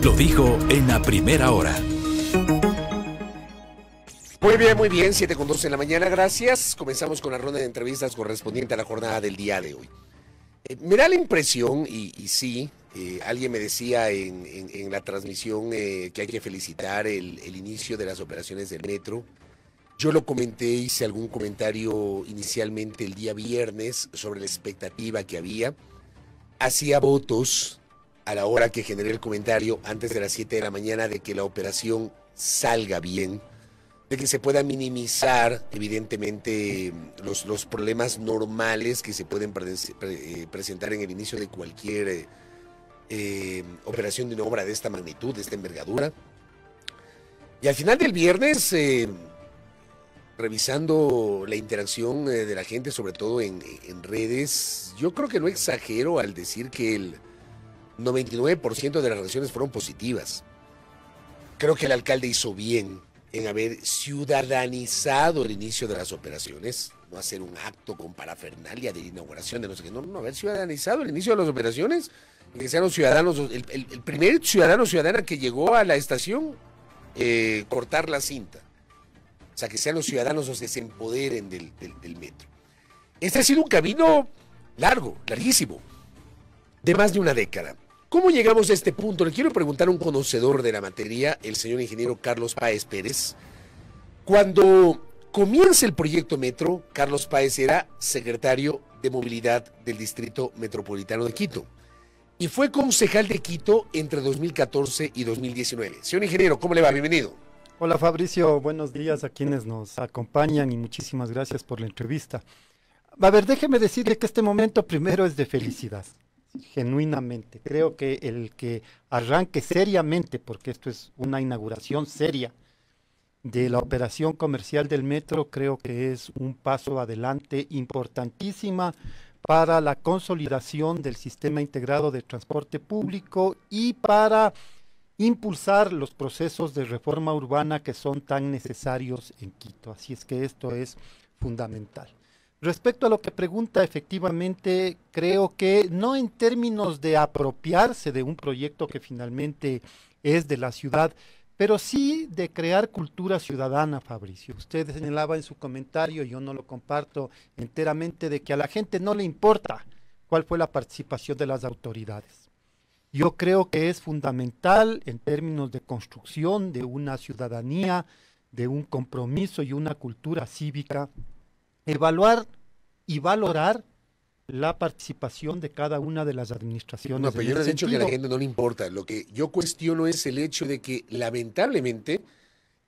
Lo dijo en la primera hora. Muy bien, 7:12 en la mañana, gracias. Comenzamos con la ronda de entrevistas correspondiente a la jornada del día de hoy. Me da la impresión, y sí, alguien me decía en la transmisión que hay que felicitar el inicio de las operaciones del metro. Yo lo comenté, hice algún comentario inicialmente el día viernes sobre la expectativa que había. Hacía votos a la hora que generé el comentario antes de las 7 de la mañana de que la operación salga bien, de que se pueda minimizar evidentemente los problemas normales que se pueden presentar en el inicio de cualquier operación de una obra de esta magnitud, de esta envergadura. Y al final del viernes, revisando la interacción de la gente, sobre todo en redes, yo creo que no exagero al decir que el 99% de las reacciones fueron positivas. Creo que el alcalde hizo bien en haber ciudadanizado el inicio de las operaciones, no hacer un acto con parafernalia de inauguración de no sé qué, no, haber ciudadanizado el inicio de las operaciones, y que sean los ciudadanos, el primer ciudadano o ciudadana que llegó a la estación, cortar la cinta. O sea, que sean los ciudadanos los que se empoderen del metro. Este ha sido un camino largo, larguísimo, de más de una década. ¿Cómo llegamos a este punto? Le quiero preguntar a un conocedor de la materia, el señor ingeniero Carlos Páez Pérez. Cuando comienza el proyecto Metro, Carlos Páez era secretario de Movilidad del Distrito Metropolitano de Quito y fue concejal de Quito entre 2014 y 2019. Señor ingeniero, ¿cómo le va? Bienvenido. Hola Fabricio, buenos días a quienes nos acompañan y muchísimas gracias por la entrevista. A ver, déjeme decirle que este momento primero es de felicidad. Genuinamente, creo que el que arranque seriamente, porque esto es una inauguración seria de la operación comercial del metro, creo que es un paso adelante importantísima para la consolidación del sistema integrado de transporte público y para impulsar los procesos de reforma urbana que son tan necesarios en Quito. Así es que esto es fundamental. Respecto a lo que pregunta, efectivamente, creo que no en términos de apropiarse de un proyecto que finalmente es de la ciudad, pero sí de crear cultura ciudadana, Fabricio. Usted señalaba en su comentario, yo no lo comparto enteramente, de que a la gente no le importa cuál fue la participación de las autoridades. Yo creo que es fundamental en términos de construcción de una ciudadanía, de un compromiso y una cultura cívica, evaluar y valorar la participación de cada una de las administraciones. No, pero yo no he dicho que a la gente no le importa. Lo que yo cuestiono es el hecho de que, lamentablemente,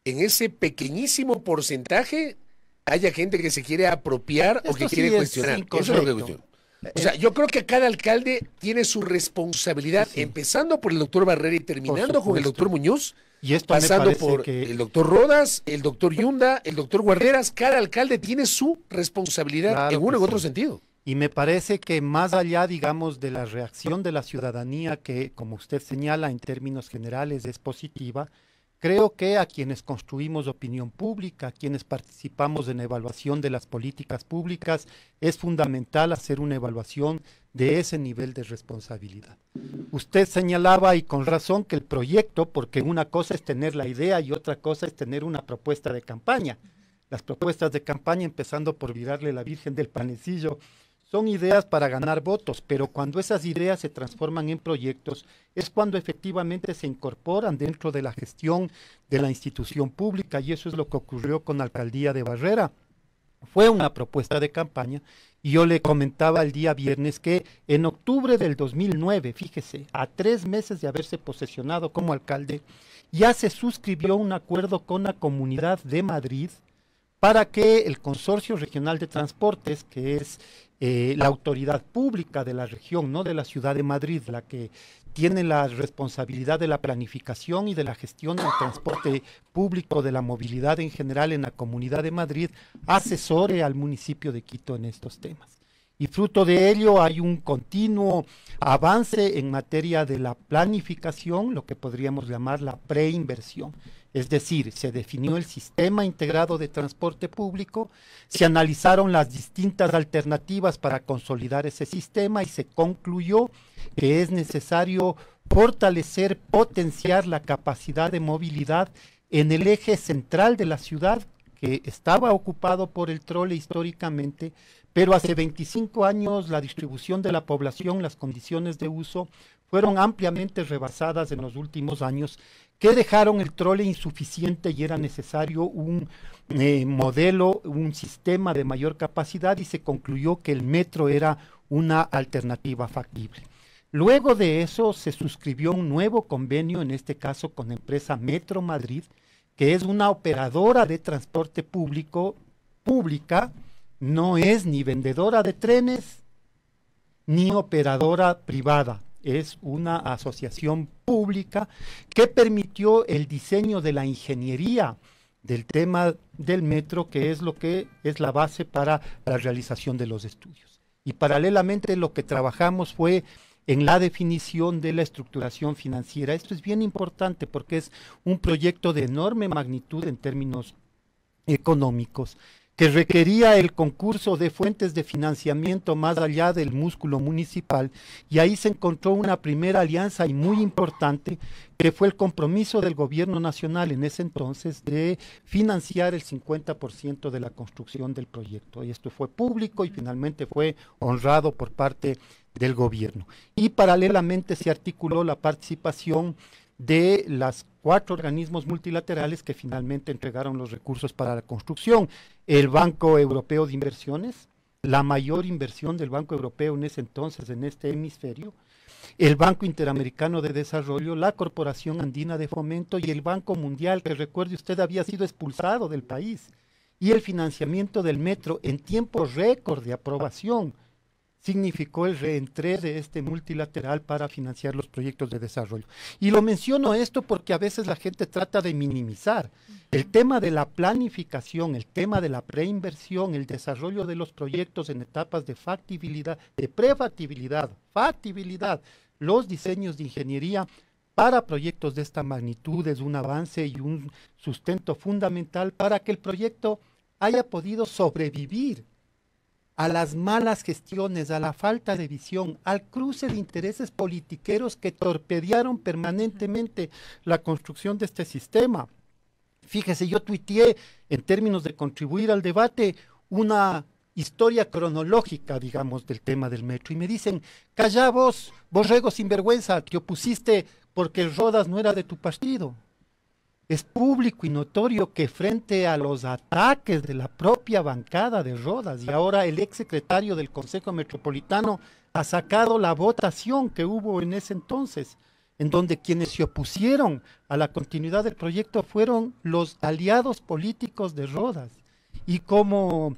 en ese pequeñísimo porcentaje haya gente que se quiere apropiar o que quiere cuestionar. Eso es lo que cuestiono. O sea, yo creo que cada alcalde tiene su responsabilidad, sí, empezando por el doctor Barrera y terminando con el doctor Muñoz, y esto pasando por el doctor Rodas, el doctor Yunda, el doctor Guarderas. Cada alcalde tiene su responsabilidad, claro, en uno u otro sentido. Y me parece que más allá, digamos, de la reacción de la ciudadanía, que como usted señala en términos generales es positiva, creo que a quienes construimos opinión pública, a quienes participamos en evaluación de las políticas públicas, es fundamental hacer una evaluación de ese nivel de responsabilidad. Usted señalaba, y con razón, que el proyecto, porque una cosa es tener la idea y otra cosa es tener una propuesta de campaña. Las propuestas de campaña, empezando por virarle la Virgen del Panecillo, son ideas para ganar votos, pero cuando esas ideas se transforman en proyectos es cuando efectivamente se incorporan dentro de la gestión de la institución pública, y eso es lo que ocurrió con la alcaldía de Barrera. Fue una propuesta de campaña y yo le comentaba el día viernes que en octubre del 2009, fíjese, a 3 meses de haberse posesionado como alcalde, ya se suscribió un acuerdo con la Comunidad de Madrid para que el Consorcio Regional de Transportes, que es la autoridad pública de la región, no de la ciudad de Madrid, la que tiene la responsabilidad de la planificación y de la gestión del transporte público, de la movilidad en general en la Comunidad de Madrid, asesore al municipio de Quito en estos temas. Y fruto de ello hay un continuo avance en materia de la planificación, lo que podríamos llamar la preinversión. Es decir, se definió el sistema integrado de transporte público, se analizaron las distintas alternativas para consolidar ese sistema y se concluyó que es necesario fortalecer, potenciar la capacidad de movilidad en el eje central de la ciudad, que estaba ocupado por el trole históricamente, pero hace 25 años la distribución de la población, las condiciones de uso, fueron ampliamente rebasadas en los últimos años, que dejaron el trole insuficiente y era necesario un modelo, un sistema de mayor capacidad, y se concluyó que el metro era una alternativa factible. Luego de eso se suscribió un nuevo convenio, en este caso con la empresa Metro Madrid, que es una operadora de transporte pública, no es ni vendedora de trenes, ni operadora privada. Es una asociación pública que permitió el diseño de la ingeniería del tema del metro, que es lo que es la base para la realización de los estudios. Y paralelamente lo que trabajamos fue en la definición de la estructuración financiera. Esto es bien importante porque es un proyecto de enorme magnitud en términos económicos, que requería el concurso de fuentes de financiamiento más allá del músculo municipal, y ahí se encontró una primera alianza y muy importante, que fue el compromiso del gobierno nacional en ese entonces de financiar el 50% de la construcción del proyecto. Y esto fue público y finalmente fue honrado por parte del gobierno. Y paralelamente se articuló la participación de las 4 organismos multilaterales que finalmente entregaron los recursos para la construcción. El Banco Europeo de Inversiones, la mayor inversión del Banco Europeo en ese entonces en este hemisferio, el Banco Interamericano de Desarrollo, la Corporación Andina de Fomento y el Banco Mundial, que recuerde usted había sido expulsado del país, y el financiamiento del metro en tiempo récord de aprobación significó el reentré de este multilateral para financiar los proyectos de desarrollo. Y lo menciono esto porque a veces la gente trata de minimizar el tema de la planificación, el tema de la preinversión, el desarrollo de los proyectos en etapas de factibilidad, de prefactibilidad, factibilidad, los diseños de ingeniería para proyectos de esta magnitud es un avance y un sustento fundamental para que el proyecto haya podido sobrevivir a las malas gestiones, a la falta de visión, al cruce de intereses politiqueros que torpedearon permanentemente la construcción de este sistema. Fíjese, yo tuiteé, en términos de contribuir al debate, una historia cronológica, digamos, del tema del metro. Y me dicen, calla vos, borrego sinvergüenza, te opusiste porque el Rodas no era de tu partido. Es público y notorio que frente a los ataques de la propia bancada de Rodas, y ahora el exsecretario del Consejo Metropolitano ha sacado la votación que hubo en ese entonces, en donde quienes se opusieron a la continuidad del proyecto fueron los aliados políticos de Rodas. Y como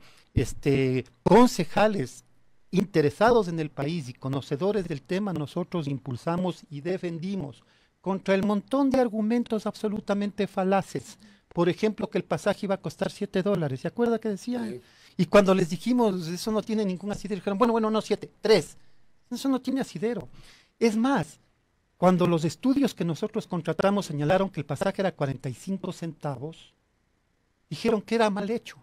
concejales interesados en el país y conocedores del tema, nosotros impulsamos y defendimos contra el montón de argumentos absolutamente falaces. Por ejemplo, que el pasaje iba a costar $7. ¿Se acuerda que decían? Sí. Y cuando les dijimos, eso no tiene ningún asidero, dijeron, bueno, no, 7, 3. Eso no tiene asidero. Es más, cuando los estudios que nosotros contratamos señalaron que el pasaje era 45 centavos, dijeron que era mal hecho.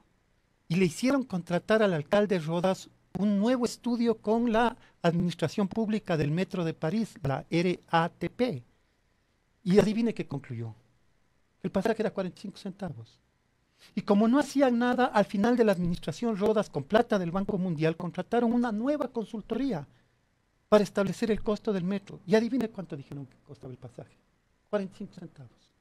Y le hicieron contratar al alcalde Rodas un nuevo estudio con la Administración Pública del Metro de París, la RATP. Y adivine qué concluyó. El pasaje era 45 centavos. Y como no hacían nada, al final de la administración Rodas, con plata del Banco Mundial, contrataron una nueva consultoría para establecer el costo del metro. Y adivine cuánto dijeron que costaba el pasaje. 45 centavos.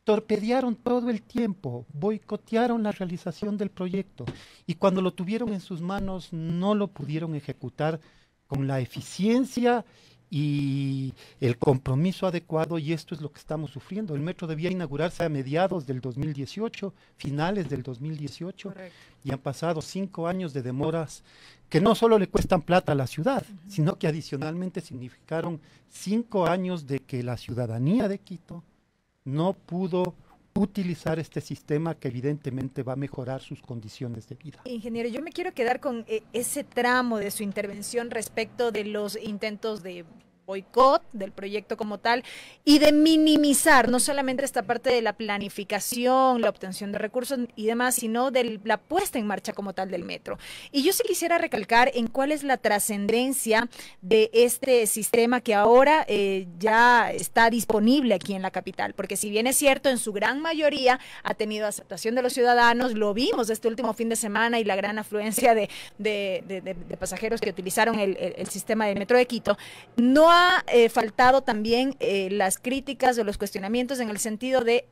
Torpedearon todo el tiempo, boicotearon la realización del proyecto. Y cuando lo tuvieron en sus manos, no lo pudieron ejecutar con la eficiencia y el compromiso adecuado, y esto es lo que estamos sufriendo. El metro debía inaugurarse a mediados del 2018, finales del 2018, correcto, y han pasado 5 años de demoras que no solo le cuestan plata a la ciudad, sino que adicionalmente significaron 5 años de que la ciudadanía de Quito no pudo utilizar este sistema que evidentemente va a mejorar sus condiciones de vida. Ingeniero, yo me quiero quedar con ese tramo de su intervención respecto de los intentos de boicot del proyecto como tal y de minimizar no solamente esta parte de la planificación, la obtención de recursos y demás, sino de la puesta en marcha como tal del metro. Y yo sí quisiera recalcar en cuál es la trascendencia de este sistema que ahora ya está disponible aquí en la capital, porque si bien es cierto, en su gran mayoría ha tenido aceptación de los ciudadanos, lo vimos este último fin de semana y la gran afluencia de pasajeros que utilizaron el sistema del metro de Quito, no ha faltado también las críticas o los cuestionamientos en el sentido de,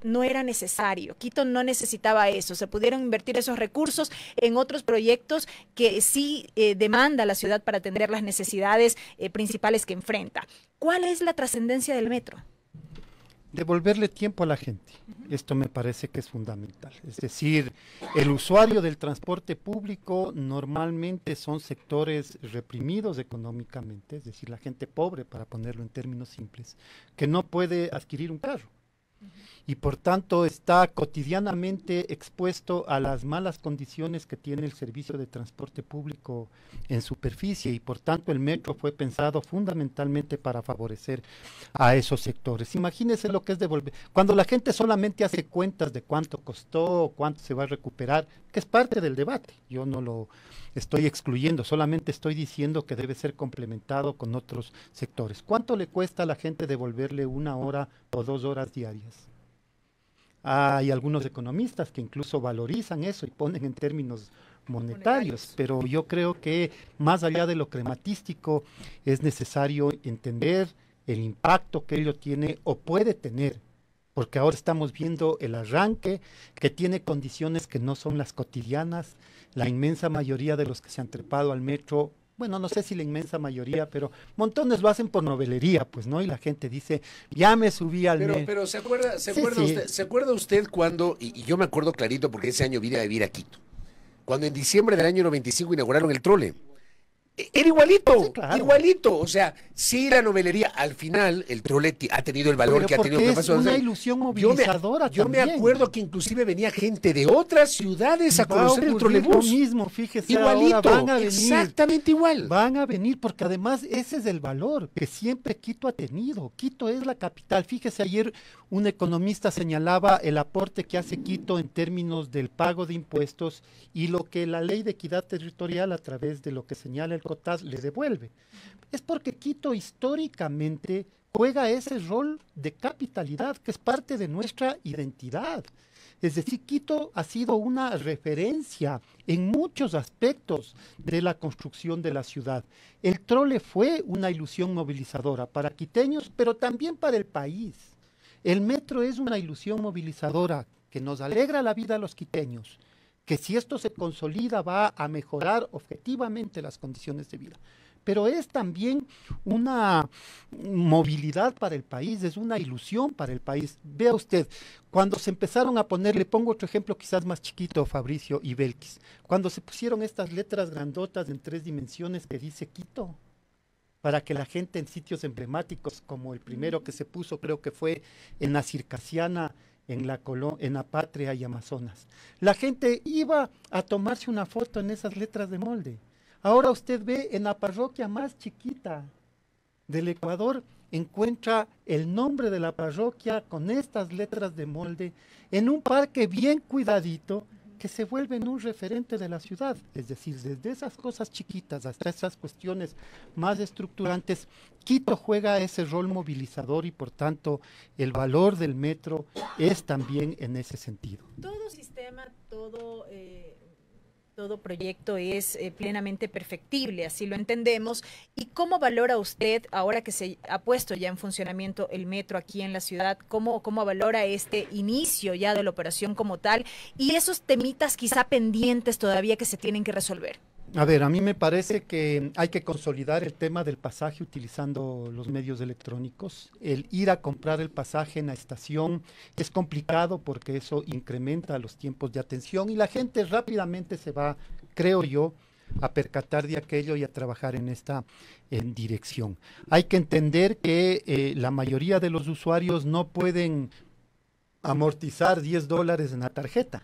no era necesario, Quito no necesitaba eso, se pudieron invertir esos recursos en otros proyectos que sí demanda la ciudad para atender las necesidades principales que enfrenta. ¿Cuál es la trascendencia del metro? Devolverle tiempo a la gente. Esto me parece que es fundamental. Es decir, el usuario del transporte público normalmente son sectores reprimidos económicamente, es decir, la gente pobre, para ponerlo en términos simples, que no puede adquirir un carro. Y por tanto está cotidianamente expuesto a las malas condiciones que tiene el servicio de transporte público en superficie, y por tanto el metro fue pensado fundamentalmente para favorecer a esos sectores. Imagínense lo que es devolver, cuando la gente solamente hace cuentas de cuánto costó, cuánto se va a recuperar, que es parte del debate, yo no lo estoy excluyendo, solamente estoy diciendo que debe ser complementado con otros sectores. ¿Cuánto le cuesta a la gente devolverle 1 hora o 2 horas diarias? Hay algunos economistas que incluso valorizan eso y ponen en términos monetarios, pero yo creo que más allá de lo crematístico es necesario entender el impacto que ello tiene o puede tener, porque ahora estamos viendo el arranque que tiene condiciones que no son las cotidianas. La inmensa mayoría de los que se han trepado al metro, bueno, no sé si la inmensa mayoría, pero montones lo hacen por novelería, pues, ¿no? Y la gente dice, ya me subí al metro. Pero ¿se acuerda usted cuando, y yo me acuerdo clarito porque ese año vine a vivir a Quito, cuando en diciembre del año 95 inauguraron el trole? Era igualito, sí, claro. Igualito. O sea, sí, la novelería, al final el trole ha tenido el valor que ha tenido. Es una ilusión movilizadora. Yo me acuerdo que inclusive venía gente de otras ciudades a conocer el trolebús. Lo mismo, fíjese. Igualito, ahora van a venir, exactamente igual. Van a venir porque además ese es el valor que siempre Quito ha tenido. Quito es la capital. Fíjese, ayer un economista señalaba el aporte que hace Quito en términos del pago de impuestos y lo que la ley de equidad territorial, a través de lo que señala el COTAS, le devuelve. Es porque Quito históricamente juega ese rol de capitalidad que es parte de nuestra identidad. Es decir, Quito ha sido una referencia en muchos aspectos de la construcción de la ciudad. El trole fue una ilusión movilizadora para quiteños, pero también para el país. El metro es una ilusión movilizadora que nos alegra la vida a los quiteños, que si esto se consolida va a mejorar objetivamente las condiciones de vida. Pero es también una movilidad para el país, es una ilusión para el país. Vea usted, cuando se empezaron a poner, le pongo otro ejemplo quizás más chiquito, Fabricio y Belkis, cuando se pusieron estas letras grandotas en 3 dimensiones que dice Quito, para que la gente en sitios emblemáticos, como el primero que se puso, creo que fue en la Circasiana, en la Patria y Amazonas. La gente iba a tomarse una foto en esas letras de molde. Ahora usted ve en la parroquia más chiquita del Ecuador, encuentra el nombre de la parroquia con estas letras de molde en un parque bien cuidadito que se vuelve en un referente de la ciudad. Es decir, desde esas cosas chiquitas hasta esas cuestiones más estructurantes, Quito juega ese rol movilizador y por tanto el valor del metro es también en ese sentido. Todo sistema, todo proyecto es plenamente perfectible, así lo entendemos. ¿Y cómo valora usted, ahora que se ha puesto ya en funcionamiento el metro aquí en la ciudad, cómo valora este inicio ya de la operación como tal y esos temitas quizá pendientes todavía que se tienen que resolver? A ver, a mí me parece que hay que consolidar el tema del pasaje utilizando los medios electrónicos. El ir a comprar el pasaje en la estación es complicado porque eso incrementa los tiempos de atención y la gente rápidamente se va, creo yo, a percatar de aquello y a trabajar en esta dirección. Hay que entender que la mayoría de los usuarios no pueden amortizar $10 en la tarjeta,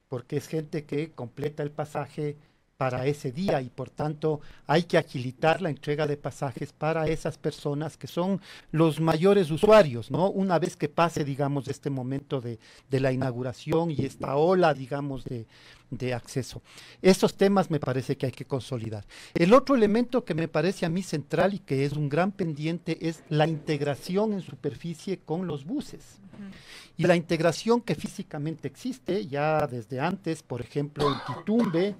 porque es gente que completa el pasaje para ese día y por tanto hay que agilitar la entrega de pasajes para esas personas que son los mayores usuarios, ¿no? Una vez que pase, digamos, este momento de la inauguración y esta ola, digamos, de acceso. Esos temas me parece que hay que consolidar. El otro elemento que me parece a mí central y que es un gran pendiente es la integración en superficie con los buses. Y la integración que físicamente existe ya desde antes, por ejemplo, en Quitumbe.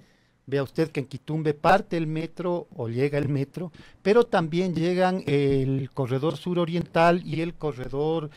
Vea usted que en Quitumbe parte el metro o llega el metro, pero también llegan el corredor suroriental y el corredor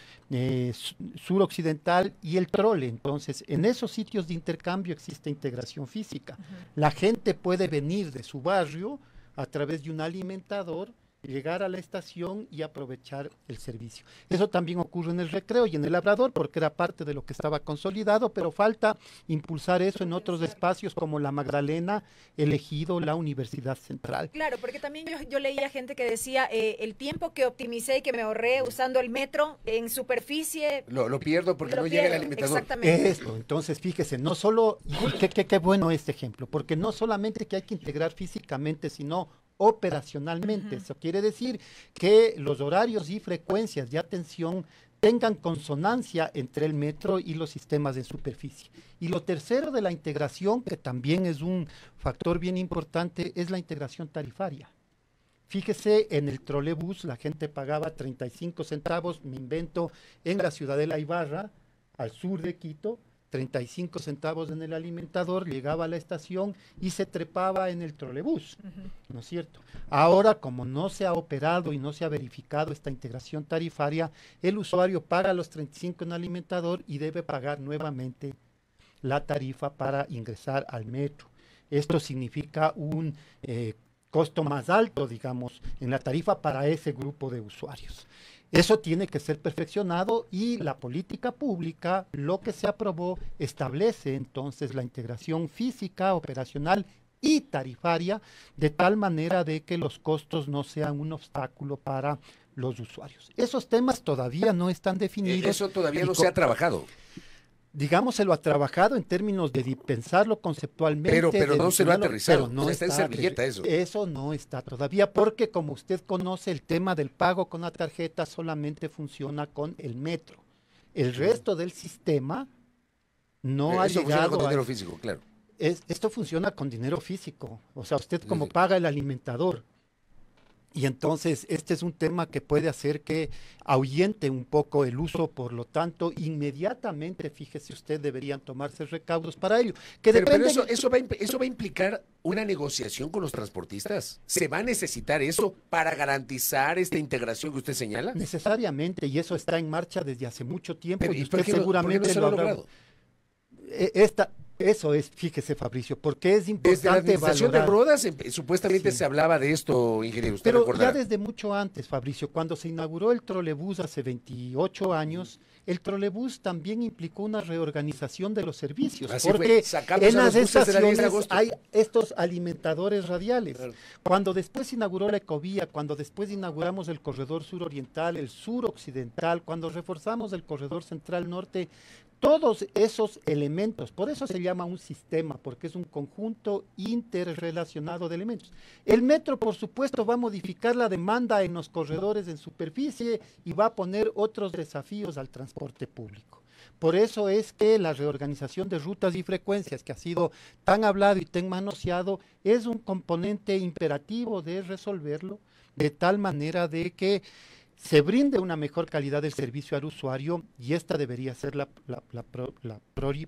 suroccidental y el trole. Entonces, en esos sitios de intercambio existe integración física. La gente puede venir de su barrio a través de un alimentador, llegar a la estación y aprovechar el servicio. Eso también ocurre en el Recreo y en el Labrador porque era parte de lo que estaba consolidado, pero falta impulsar eso en otros espacios como la Magdalena, el Ejido, la Universidad Central. Claro, porque también yo leía gente que decía el tiempo que optimicé y que me ahorré usando el metro en superficie. Lo pierdo porque no llega el alimentador. Exactamente. Esto, entonces fíjese, no solo, qué bueno este ejemplo, porque no solamente que hay que integrar físicamente, sino operacionalmente. Eso quiere decir que los horarios y frecuencias de atención tengan consonancia entre el metro y los sistemas de superficie. Y lo tercero de la integración, que también es un factor bien importante, es la integración tarifaria. Fíjese, en el trolebús la gente pagaba 35 centavos, me invento, en la Ciudadela Ibarra, al sur de Quito, 35 centavos en el alimentador, llegaba a la estación y se trepaba en el trolebús, ¿no es cierto? Ahora, como no se ha operado y no se ha verificado esta integración tarifaria, el usuario paga los 35 en el alimentador y debe pagar nuevamente la tarifa para ingresar al metro. Esto significa un costo más alto, digamos, en la tarifa para ese grupo de usuarios. Eso tiene que ser perfeccionado y la política pública, lo que se aprobó, establece entonces la integración física, operacional y tarifaria, de tal manera de que los costos no sean un obstáculo para los usuarios. Esos temas todavía no están definidos. Eso todavía no se ha trabajado. Digamos, se lo ha trabajado en términos de pensarlo conceptualmente. Pero no se lo ha aterrizado, no está en servilleta eso. Eso no está todavía, porque como usted conoce, el tema del pago con la tarjeta solamente funciona con el metro. El resto del sistema no ha eso llegado funciona con dinero físico, claro. Esto funciona con dinero físico. O sea, usted como paga el alimentador. Y entonces este es un tema que puede hacer que ahuyente un poco el uso, por lo tanto, inmediatamente, fíjese usted, deberían tomarse recaudos para ello. Pero eso va a implicar una negociación con los transportistas. ¿Se va a necesitar eso para garantizar esta integración que usted señala? Necesariamente, y eso está en marcha desde hace mucho tiempo. Pero, y usted seguramente lo ha logrado. Eso es, fíjese, Fabricio, porque es importante desde la administración valorar. de Rodas, supuestamente se hablaba de esto, ingeniero, usted Pero recordará. ya desde mucho antes, Fabricio, cuando se inauguró el trolebús hace 28 años, el trolebús también implicó una reorganización de los servicios, Así porque sacamos en a las los buses de la 10 de estaciones agosto. hay estos alimentadores radiales. Claro. Cuando después se inauguró la ecovía, cuando después inauguramos el corredor suroriental, el suroccidental, cuando reforzamos el corredor central-norte, todos esos elementos, por eso se llama un sistema, porque es un conjunto interrelacionado de elementos. El metro, por supuesto, va a modificar la demanda en los corredores en superficie y va a poner otros desafíos al transporte público. Por eso es que la reorganización de rutas y frecuencias, que ha sido tan hablado y tan manoseado, es un componente imperativo de resolverlo, de tal manera de que se brinde una mejor calidad del servicio al usuario, y esta debería ser la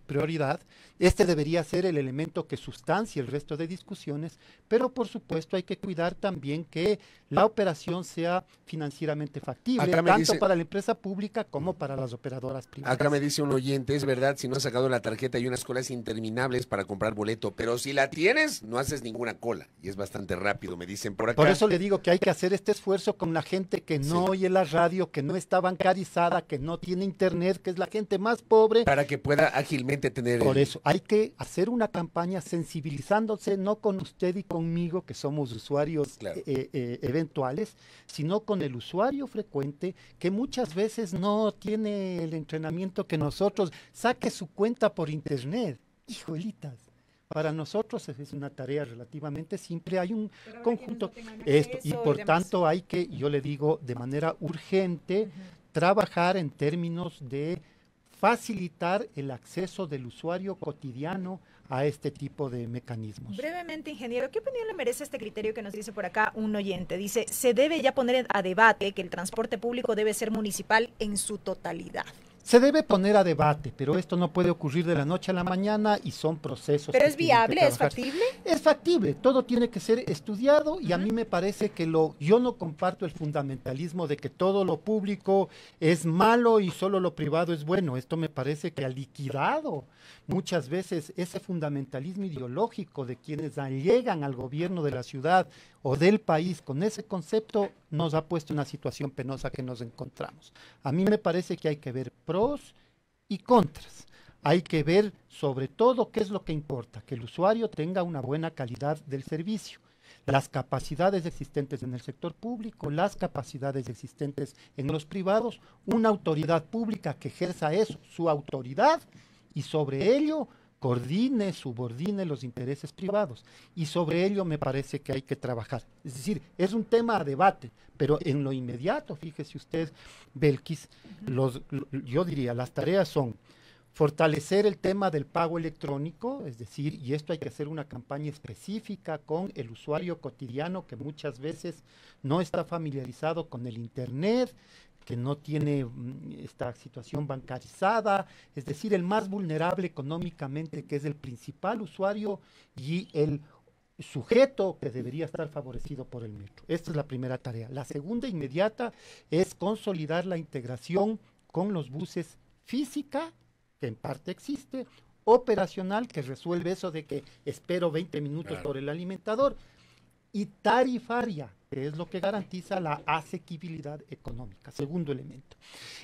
prioridad. Este debería ser el elemento que sustancie el resto de discusiones, pero por supuesto hay que cuidar también que la operación sea financieramente factible, tanto para la empresa pública como para las operadoras privadas. Acá me dice un oyente, es verdad, si no has sacado la tarjeta hay unas colas interminables para comprar boleto, pero si la tienes, no haces ninguna cola, y es bastante rápido, me dicen por acá. Por eso le digo que hay que hacer este esfuerzo con la gente que no oye la radio, que no está bancarizada, que no tiene internet, que es la gente más pobre. Para que pueda ágilmente tener... Por eso hay que hacer una campaña sensibilizándose, no con usted y conmigo, que somos usuarios Claro. eventuales, sino con el usuario frecuente, que muchas veces no tiene el entrenamiento que nosotros. Saque su cuenta por internet. Hijolitas. Para nosotros es una tarea relativamente simple, hay un conjunto, y por tanto hay que, yo le digo, de manera urgente, trabajar en términos de facilitar el acceso del usuario cotidiano a este tipo de mecanismos. Brevemente, ingeniero, ¿qué opinión le merece este criterio que nos dice por acá un oyente? Dice, se debe ya poner a debate que el transporte público debe ser municipal en su totalidad. Se debe poner a debate, pero esto no puede ocurrir de la noche a la mañana y son procesos. ¿Pero que es tienen que viable? ¿Es trabajarse. factible? Es factible, todo tiene que ser estudiado y a mí me parece que yo no comparto el fundamentalismo de que todo lo público es malo y solo lo privado es bueno. Esto me parece que ha liquidado muchas veces ese fundamentalismo ideológico de quienes llegan al gobierno de la ciudad o del país con ese concepto, nos ha puesto en una situación penosa que nos encontramos. A mí me parece que hay que ver pros y contras. Hay que ver sobre todo qué es lo que importa, que el usuario tenga una buena calidad del servicio, las capacidades existentes en el sector público, las capacidades existentes en los privados, una autoridad pública que ejerza eso, su autoridad, y sobre ello coordine, subordine los intereses privados. Y sobre ello me parece que hay que trabajar. Es decir, es un tema a debate, pero en lo inmediato, fíjese usted, Belkis, yo diría, las tareas son fortalecer el tema del pago electrónico, es decir, y esto hay que hacer una campaña específica con el usuario cotidiano que muchas veces no está familiarizado con el Internet, que no tiene esta situación bancarizada, es decir, el más vulnerable económicamente, que es el principal usuario y el sujeto que debería estar favorecido por el metro. Esta es la primera tarea. La segunda inmediata es consolidar la integración con los buses física, que en parte existe, operacional, que resuelve eso de que espero 20 minutos por el alimentador, y tarifaria, que es lo que garantiza la asequibilidad económica. Segundo elemento.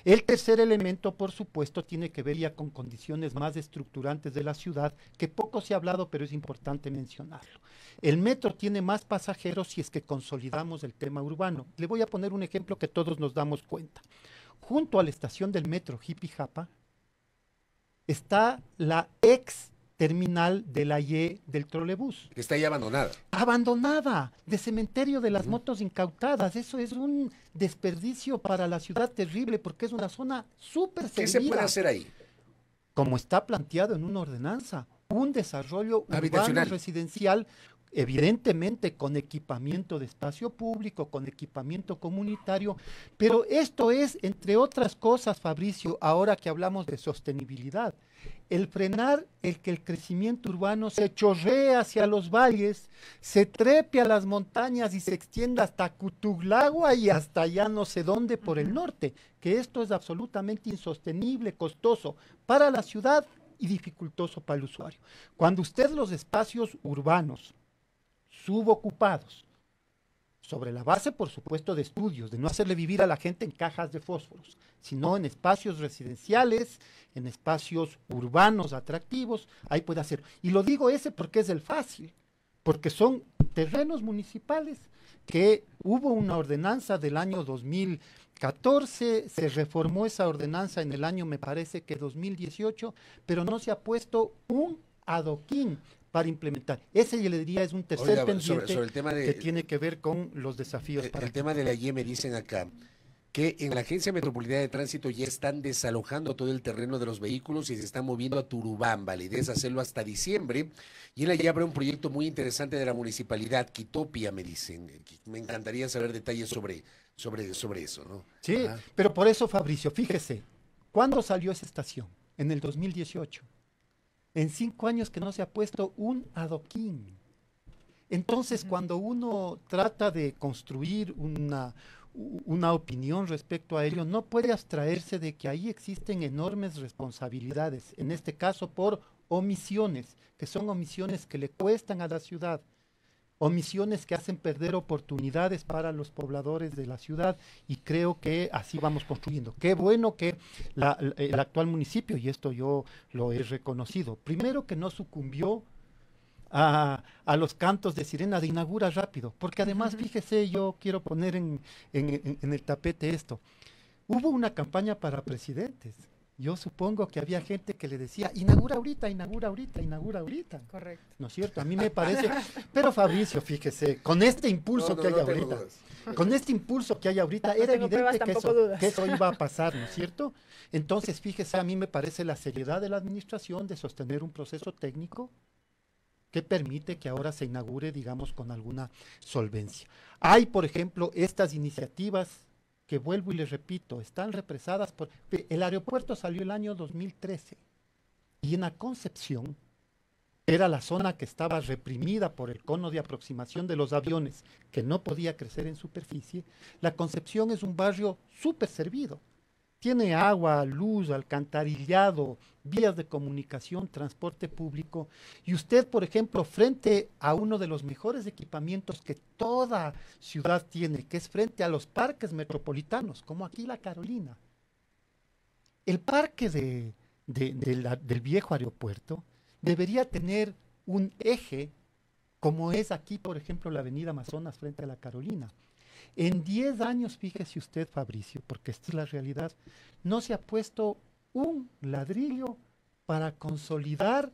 El tercer elemento, por supuesto, tiene que ver ya con condiciones más estructurantes de la ciudad, que poco se ha hablado, pero es importante mencionarlo. El metro tiene más pasajeros si es que consolidamos el tema urbano. Le voy a poner un ejemplo que todos nos damos cuenta. Junto a la estación del metro Jipijapa está la ex terminal de la Y del trolebús. Que está ahí abandonada. Abandonada, de cementerio de las motos incautadas. Eso es un desperdicio para la ciudad terrible porque es una zona súper servida. ¿Qué se puede hacer ahí? Como está planteado en una ordenanza, un desarrollo urbano residencial, evidentemente con equipamiento de espacio público, con equipamiento comunitario, pero esto es, entre otras cosas, Fabricio, ahora que hablamos de sostenibilidad, el frenar el que el crecimiento urbano se chorree hacia los valles, se trepe a las montañas y se extienda hasta Cutuglagua y hasta ya no sé dónde por el norte, que esto es absolutamente insostenible, costoso para la ciudad y dificultoso para el usuario. Cuando usted los espacios urbanos subocupados, sobre la base, por supuesto, de estudios, de no hacerle vivir a la gente en cajas de fósforos, sino en espacios residenciales, en espacios urbanos atractivos, ahí puede hacer. Y lo digo ese porque es el fácil, porque son terrenos municipales que hubo una ordenanza del año 2014, se reformó esa ordenanza en el año, me parece que 2018, pero no se ha puesto un adoquín para implementar. Ese, yo le diría, es un tercer pendiente sobre el tema que tiene que ver con los desafíos. El tema de la IE, me dicen acá que en la Agencia Metropolitana de Tránsito ya están desalojando todo el terreno de los vehículos y se están moviendo a Turubamba. La idea es hacerlo hasta diciembre. Y en la IE habrá un proyecto muy interesante de la municipalidad, Quitopia, me dicen. Me encantaría saber detalles sobre eso, ¿no? Sí, pero por eso, Fabricio, fíjese, ¿cuándo salió esa estación? En el 2018. En 5 años que no se ha puesto un adoquín. Entonces, cuando uno trata de construir una opinión respecto a ello, no puede abstraerse de que ahí existen enormes responsabilidades, en este caso por omisiones, que son omisiones que le cuestan a la ciudad omisiones que hacen perder oportunidades para los pobladores de la ciudad, y creo que así vamos construyendo. Qué bueno que el actual municipio, y esto yo lo he reconocido, primero que no sucumbió a los cantos de sirena de inaugura rápido, porque además, fíjese, yo quiero poner en el tapete esto. Hubo una campaña para presidentes. Yo supongo que había gente que le decía, inaugura ahorita, inaugura ahorita, inaugura ahorita. Correcto. ¿No es cierto? A mí me parece, pero Fabricio, fíjese, con este impulso que hay ahorita, con este impulso que hay ahorita, era evidente que eso iba a pasar, ¿no es cierto? Entonces, fíjese, a mí me parece la seriedad de la administración de sostener un proceso técnico que permite que ahora se inaugure, digamos, con alguna solvencia. Hay, por ejemplo, estas iniciativas que, vuelvo y les repito, están represadas por... El aeropuerto salió el año 2013 y en la Concepción era la zona que estaba reprimida por el cono de aproximación de los aviones, que no podía crecer en superficie. La Concepción es un barrio súper servido. Tiene agua, luz, alcantarillado, vías de comunicación, transporte público. Y usted, por ejemplo, frente a uno de los mejores equipamientos que toda ciudad tiene, que es frente a los parques metropolitanos, como aquí la Carolina. El parque del viejo aeropuerto debería tener un eje, como es aquí, por ejemplo, la avenida Amazonas frente a la Carolina. En 10 años, fíjese usted, Fabricio, porque esta es la realidad, no se ha puesto un ladrillo para consolidar,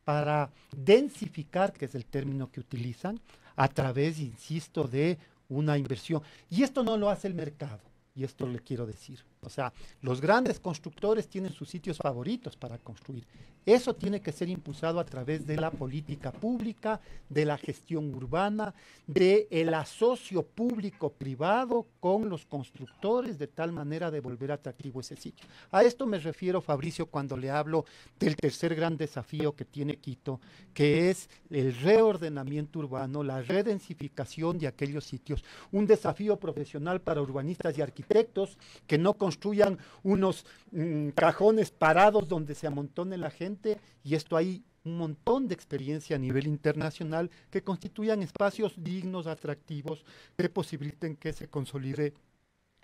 para densificar, que es el término que utilizan, a través, insisto, de una inversión. Y esto no lo hace el mercado, y esto le quiero decir. O sea, los grandes constructores tienen sus sitios favoritos para construir. Eso tiene que ser impulsado a través de la política pública, de la gestión urbana, del asocio público-privado con los constructores, de tal manera de volver atractivo ese sitio. A esto me refiero, Fabricio, cuando le hablo del tercer gran desafío que tiene Quito, que es el reordenamiento urbano, la redensificación de aquellos sitios, un desafío profesional para urbanistas y arquitectos que no construyan unos cajones parados donde se amontone la gente, y esto hay un montón de experiencia a nivel internacional que constituyan espacios dignos, atractivos, que posibiliten que se consolide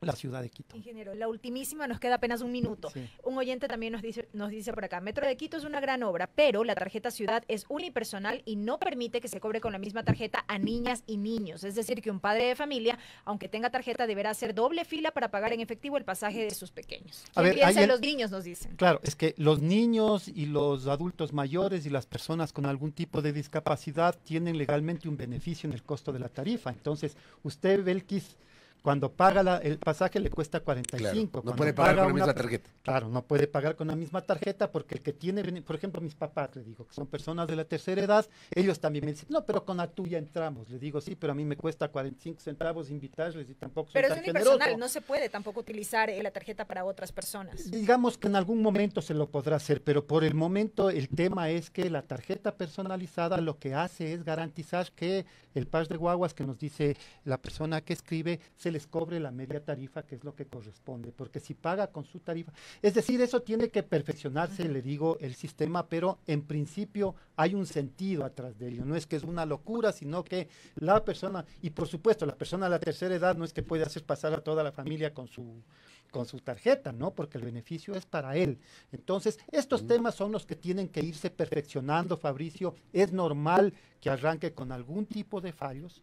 la ciudad de Quito. Ingeniero, la ultimísima, nos queda apenas un minuto. Sí. Un oyente también nos dice por acá, Metro de Quito es una gran obra, pero la tarjeta ciudad es unipersonal y no permite que se cobre con la misma tarjeta a niñas y niños. Es decir, que un padre de familia, aunque tenga tarjeta, deberá hacer doble fila para pagar en efectivo el pasaje de sus pequeños. ¿Quién piensa en los niños, nos dicen? Claro, es que los niños y los adultos mayores y las personas con algún tipo de discapacidad tienen legalmente un beneficio en el costo de la tarifa. Entonces, usted, Belkis, cuando paga el pasaje le cuesta 45. Claro, no puede pagar con la misma tarjeta. Claro, no puede pagar con la misma tarjeta porque el que tiene, por ejemplo, mis papás, le digo, que son personas de la tercera edad, ellos también me dicen, no, pero con la tuya entramos. Le digo, sí, pero a mí me cuesta 45 centavos invitarles y tampoco soy tan generoso. Pero es unipersonal, no se puede tampoco utilizar la tarjeta para otras personas. Digamos que en algún momento se lo podrá hacer, pero por el momento el tema es que la tarjeta personalizada lo que hace es garantizar que el par de guaguas que nos dice la persona que escribe, se les cobre la media tarifa, que es lo que corresponde, porque si paga con su tarifa, es decir, eso tiene que perfeccionarse, le digo, el sistema, pero en principio hay un sentido atrás de ello, no es que es una locura, sino que la persona, y por supuesto, la persona de la tercera edad no es que puede hacer pasar a toda la familia con su tarjeta, ¿no? Porque el beneficio es para él. Entonces, estos temas son los que tienen que irse perfeccionando, Fabricio. Es normal que arranque con algún tipo de fallos,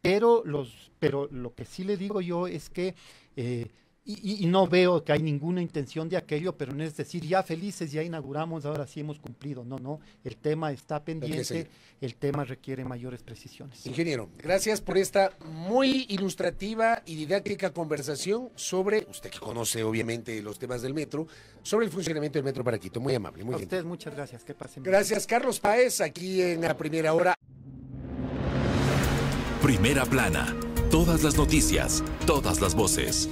pero lo que sí le digo yo es que, y no veo que hay ninguna intención de aquello, pero no es decir, ya felices, ya inauguramos, ahora sí hemos cumplido. No, el tema está pendiente, el tema requiere mayores precisiones. Ingeniero, gracias por esta muy ilustrativa y didáctica conversación sobre, usted que conoce obviamente los temas del metro, sobre el funcionamiento del metro para Quito. Muy amable, muy A gentil. ustedes muchas gracias, que pasen bien. Gracias, Carlos Páez, aquí en La Primera Hora. Primera Plana. Todas las noticias, todas las voces.